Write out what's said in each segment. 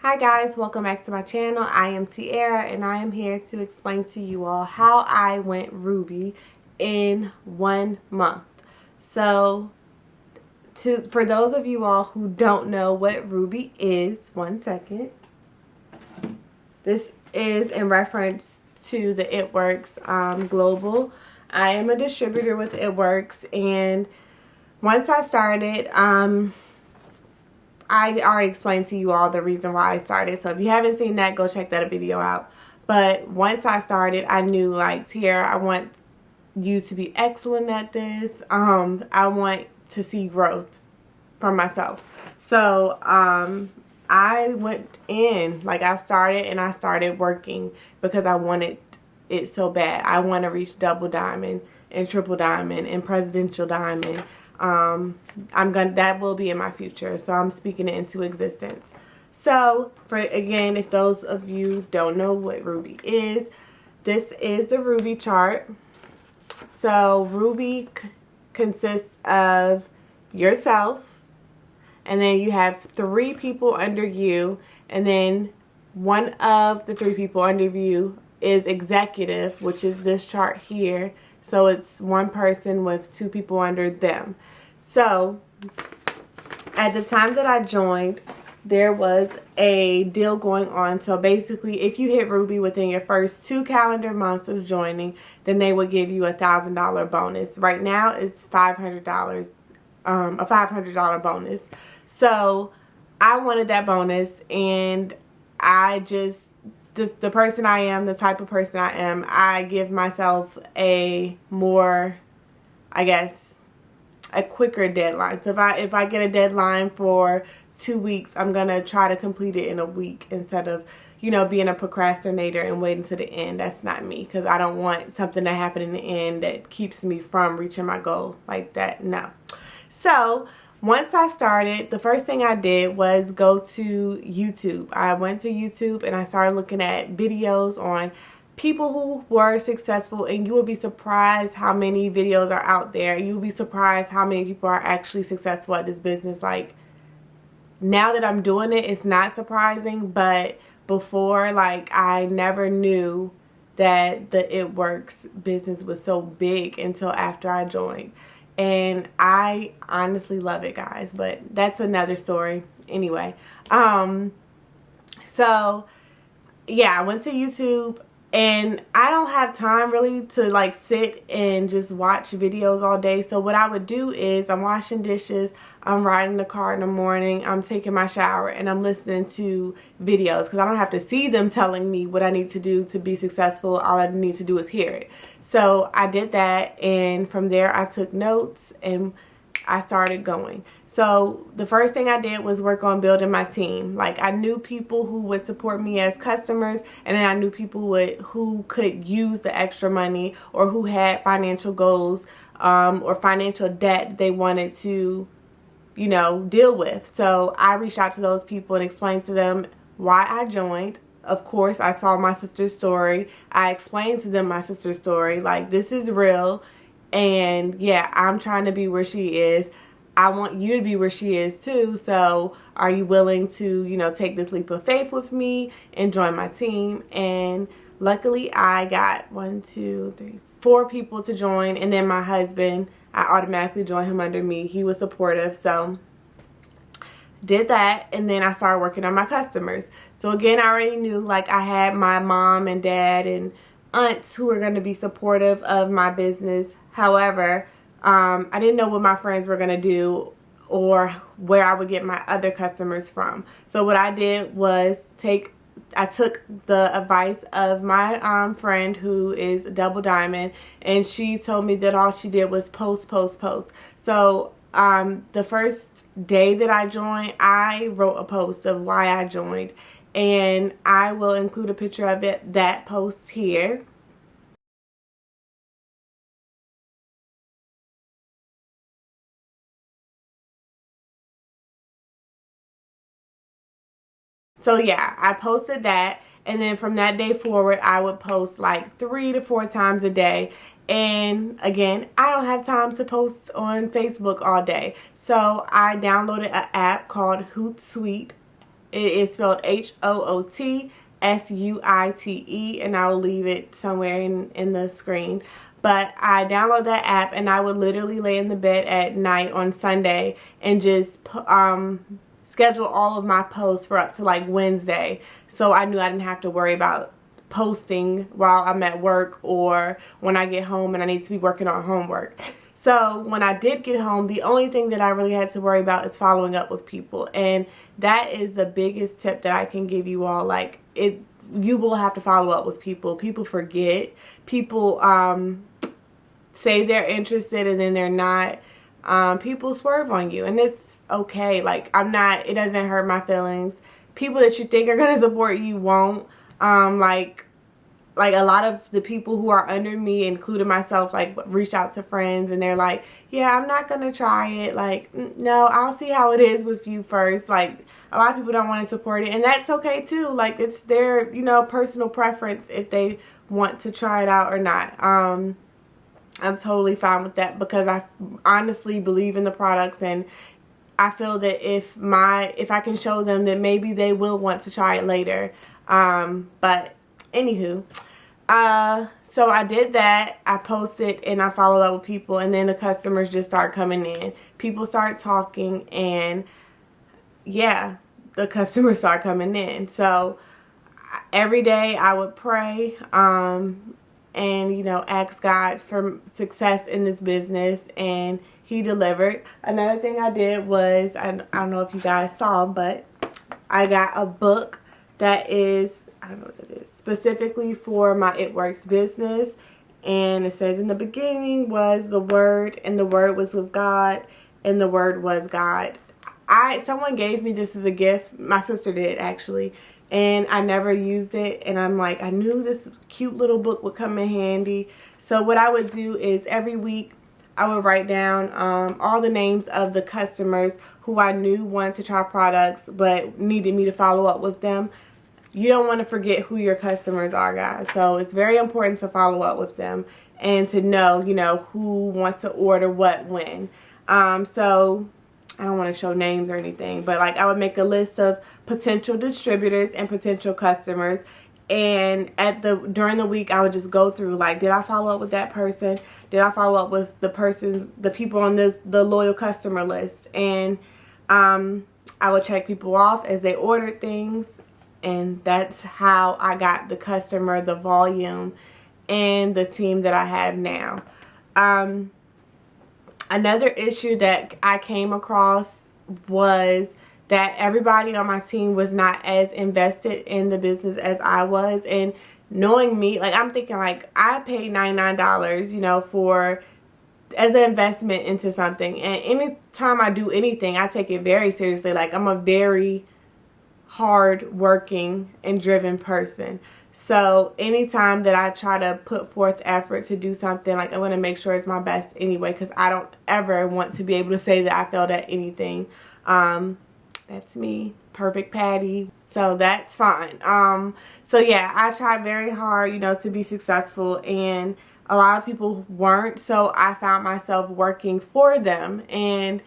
Hi guys, welcome back to my channel. I am Tiara and I am here to explain to you all how I went Ruby in 1 month. So for those of you all who don't know what Ruby is, one second. This is in reference to the It Works Global. I am a distributor with It Works, and once I started, I already explained to you all the reason why I started. So if you haven't seen that, go check that video out. But once I started, I knew, like, Tiara, I want you to be excellent at this. I want to see growth from myself. So I went in, like, I started working because I wanted it so bad. I want to reach double diamond and triple diamond and presidential diamond. That will be in my future, so I'm speaking it into existence. So again, if those of you don't know what Ruby is, this is the Ruby chart. So Ruby consists of yourself, and then you have 3 people under you, and then one of the 3 people under you is executive, which is this chart here. So it's one person with 2 people under them. So at the time that I joined, there was a deal going on. So basically, if you hit Ruby within your first 2 calendar months of joining, then they would give you a $1,000 bonus. Right now, it's $500, a $500 bonus. So I wanted that bonus, and I just, the person I am, the type of person I am, I give myself a more, I guess, a quicker deadline. So if I get a deadline for 2 weeks, I'm going to try to complete it in a week instead of, you know, being a procrastinator and waiting to the end. That's not me, because I don't want something to happen in the end that keeps me from reaching my goal like that. No. So once I started, the first thing I did was go to YouTube. I went to YouTube and I started looking at videos on people who were successful, and you will be surprised how many videos are out there. You'll be surprised how many people are actually successful at this business. Like, now that I'm doing it, it's not surprising, but before, like, I never knew that the It Works business was so big until after I joined. And I honestly love it, guys, but that's another story. Anyway, so yeah, I went to YouTube, and I don't have time really to, like, sit and just watch videos all day. So what I would do is I'm washing dishes, I'm riding the car in the morning, I'm taking my shower, and I'm listening to videos, because I don't have to see them telling me what I need to do to be successful. All I need to do is hear it. So I did that, and from there I took notes and I started going. So the first thing I did was work on building my team. Like, I knew people who would support me as customers, and then I knew people who could use the extra money, or who had financial goals or financial debt they wanted to, you know, deal with. So I reached out to those people and explained to them why I joined. Of course, I saw my sister's story. I explained to them my sister's story. Like, this is real. And yeah, I'm trying to be where she is. I want you to be where she is too. So are you willing to, you know, take this leap of faith with me and join my team? And luckily I got 4 people to join. And then my husband, I automatically joined him under me. He was supportive. So did that, and then I started working on my customers. So again, I already knew, like, I had my mom and dad and aunts who were going to be supportive of my business. However, I didn't know what my friends were going to do or where I would get my other customers from. So what I did was I took the advice of my friend who is Double Diamond, and she told me that all she did was post. So the first day that I joined, I wrote a post of why I joined, and I will include a picture of that post here. So yeah, I posted that, and then from that day forward, I would post like 3 to 4 times a day. And again, I don't have time to post on Facebook all day. So I downloaded an app called Hootsuite, It is spelled HOOTSUITE, and I will leave it somewhere in the screen. But I download that app, and I would literally lay in the bed at night on Sunday and just schedule all of my posts for up to like Wednesday. So I knew I didn't have to worry about posting while I'm at work or when I get home and I need to be working on homework. So when I did get home, the only thing that I really had to worry about is following up with people. And that is the biggest tip that I can give you all. Like, you will have to follow up with people. People forget. People say they're interested and then they're not. People swerve on you, and it's okay. Like, it doesn't hurt my feelings. People that you think are going to support you won't. Like a lot of the people who are under me, including myself, like reach out to friends and they're like, yeah, I'm not going to try it. Like, no, I'll see how it is with you first. Like, a lot of people don't want to support it, and that's okay too. Like, it's their, personal preference if they want to try it out or not. I'm totally fine with that because I honestly believe in the products, and I feel that if I can show them that maybe they will want to try it later. But anywho, so I did that. I posted and I followed up with people, and then the customers just start coming in. People start talking, and yeah, the customers start coming in. So every day I would pray, and ask God for success in this business, and He delivered. Another thing I did was, I don't know if you guys saw, but I got a book that is, I don't know what it is, specifically for my It Works business. And it says, in the beginning was the Word, and the Word was with God, and the Word was God. Someone gave me this as a gift. My sister did, actually. And I never used it. And I'm like, I knew this cute little book would come in handy. So what I would do is every week I would write down all the names of the customers who I knew wanted to try products but needed me to follow up with them. You don't want to forget who your customers are, guys. So it's very important to follow up with them and to know, who wants to order what when. So I don't want to show names or anything, but like I would make a list of potential distributors and potential customers, and during the week I would just go through, like, did I follow up with that person? Did I follow up with the people on the loyal customer list? And I would check people off as they ordered things, and that's how I got the customer, the volume, and the team that I have now. Another issue that I came across was that everybody on my team was not as invested in the business as I was. And knowing me, like, I'm thinking, like, I paid $99, as an investment into something. And anytime I do anything, I take it very seriously. Like, I'm a very hard working and driven person. So anytime that I try to put forth effort to do something, like, I'm going to make sure it's my best anyway, because I don't ever want to be able to say that I failed at anything. That's me, perfect Patty. So that's fine. So yeah, I tried very hard, to be successful, and a lot of people weren't. So I found myself working for them, and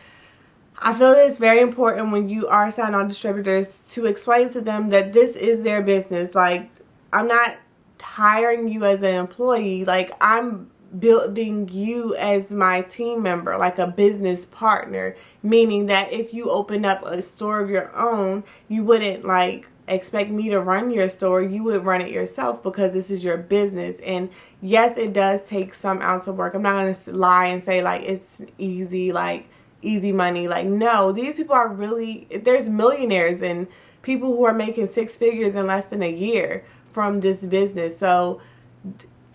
I feel that it's very important when you are signed on distributors to explain to them that this is their business. Like, I'm not hiring you as an employee. Like, I'm building you as my team member, like a business partner, meaning that if you open up a store of your own, you wouldn't like expect me to run your store. You would run it yourself because this is your business. And yes, it does take some ounce of work. I'm not going to lie and say like it's easy, like easy money. Like, no, these people are really, there's millionaires and people who are making six figures in less than a year from this business. So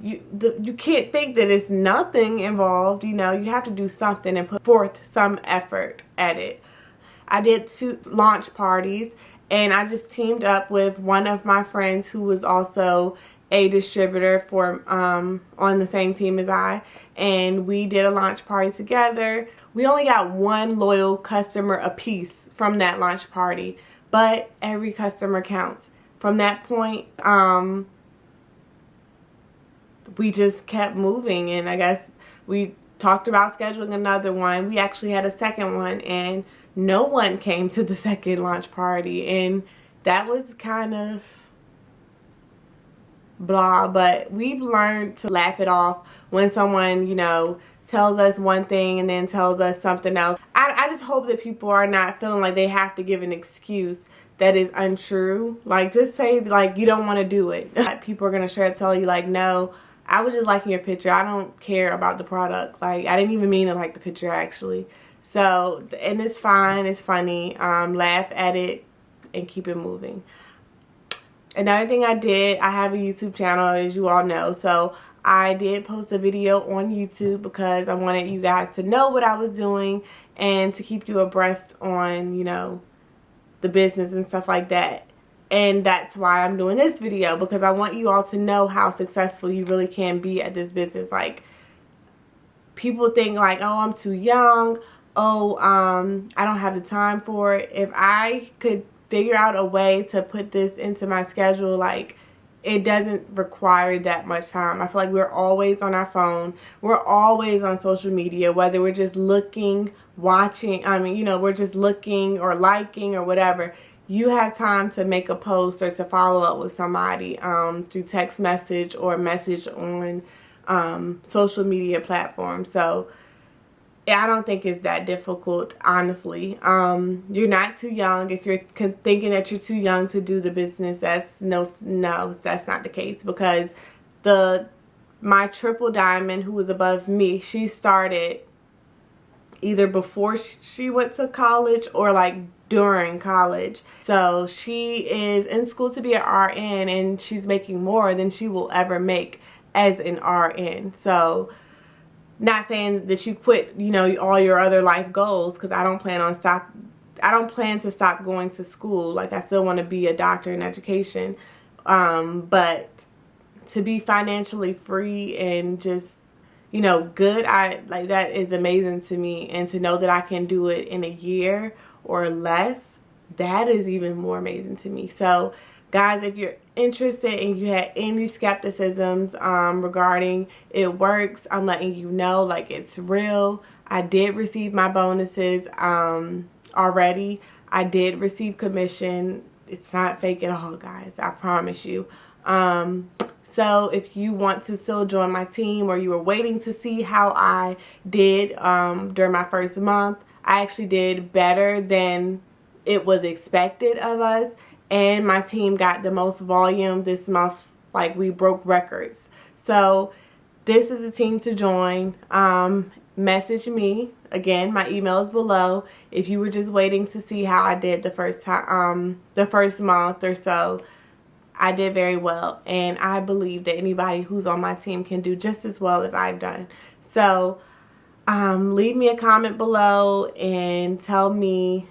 you can't think that it's nothing involved. You have to do something and put forth some effort at it. I did 2 launch parties, and I just teamed up with one of my friends who was also a distributor for on the same team as I, and we did a launch party together. We only got 1 loyal customer apiece from that launch party, but every customer counts. From that point, we just kept moving, and I guess we talked about scheduling another one. We actually had a second one, and no one came to the second launch party, and that was kind of blah, but we've learned to laugh it off when someone, you know, tells us one thing and then tells us something else. I just hope that people are not feeling like they have to give an excuse that is untrue. Like, just say, like, you don't want to do it. People are going to straight up tell you, like, no, I was just liking your picture. I don't care about the product. Like, I didn't even mean to like the picture, actually. So, and it's fine. It's funny. Laugh at it and keep it moving. Another thing I did, I have a YouTube channel, as you all know, so I did post a video on YouTube because I wanted you guys to know what I was doing and to keep you abreast on, you know, the business and stuff like that. And that's why I'm doing this video, because I want you all to know how successful you really can be at this business. Like, people think like, oh, I'm too young, oh, I don't have the time for it. If I could figure out a way to put this into my schedule, like, it doesn't require that much time. I feel like we're always on our phone. We're always on social media, whether we're just looking, watching, you know, we're just looking or liking or whatever. You have time to make a post or to follow up with somebody through text message or message on social media platforms. So I don't think it's that difficult, honestly. You're not too young. If you're thinking that you're too young to do the business, that's no, that's not the case, because my triple diamond, who was above me, she started either before she went to college or like during college. So she is in school to be an RN, and she's making more than she will ever make as an RN. So, not saying that you quit, you know, all your other life goals, because I don't plan to stop going to school. Like, I still want to be a doctor in education, but to be financially free and just, you know, good, like, that is amazing to me. And to know that I can do it in a year or less, that is even more amazing to me. So guys, if you're interested and you had any skepticisms regarding it works, I'm letting you know, like, it's real. I did receive my bonuses already. I did receive commission. It's not fake at all, guys. I promise you. So if you want to still join my team, or you were waiting to see how I did during my first month, I actually did better than it was expected of us. And my team got the most volume this month. Like, we broke records. So this is a team to join. Message me. Again, my email is below. If you were just waiting to see how I did the first time, the first month or so, I did very well. And I believe that anybody who's on my team can do just as well as I've done. So leave me a comment below and tell me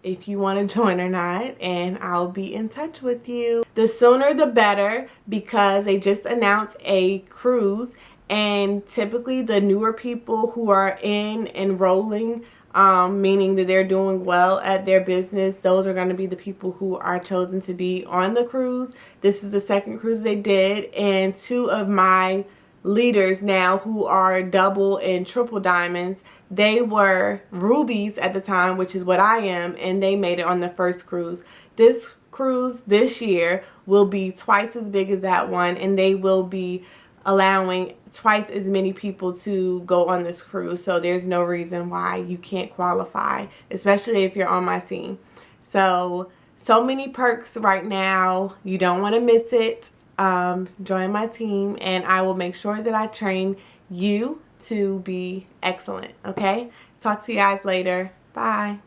if you want to join or not, and I'll be in touch with you. The sooner the better, because they just announced a cruise, and typically the newer people who are enrolling, meaning that they're doing well at their business, those are going to be the people who are chosen to be on the cruise. This is the second cruise they did, and two of my leaders now, who are double and triple diamonds, they were rubies at the time, which is what I am, and they made it on the first cruise. This cruise this year will be twice as big as that one, and they will be allowing twice as many people to go on this cruise. So there's no reason why you can't qualify, especially if you're on my team. So many perks right now. You don't want to miss it. Join my team, and I will make sure that I train you to be excellent. Okay? Talk to you guys later. Bye.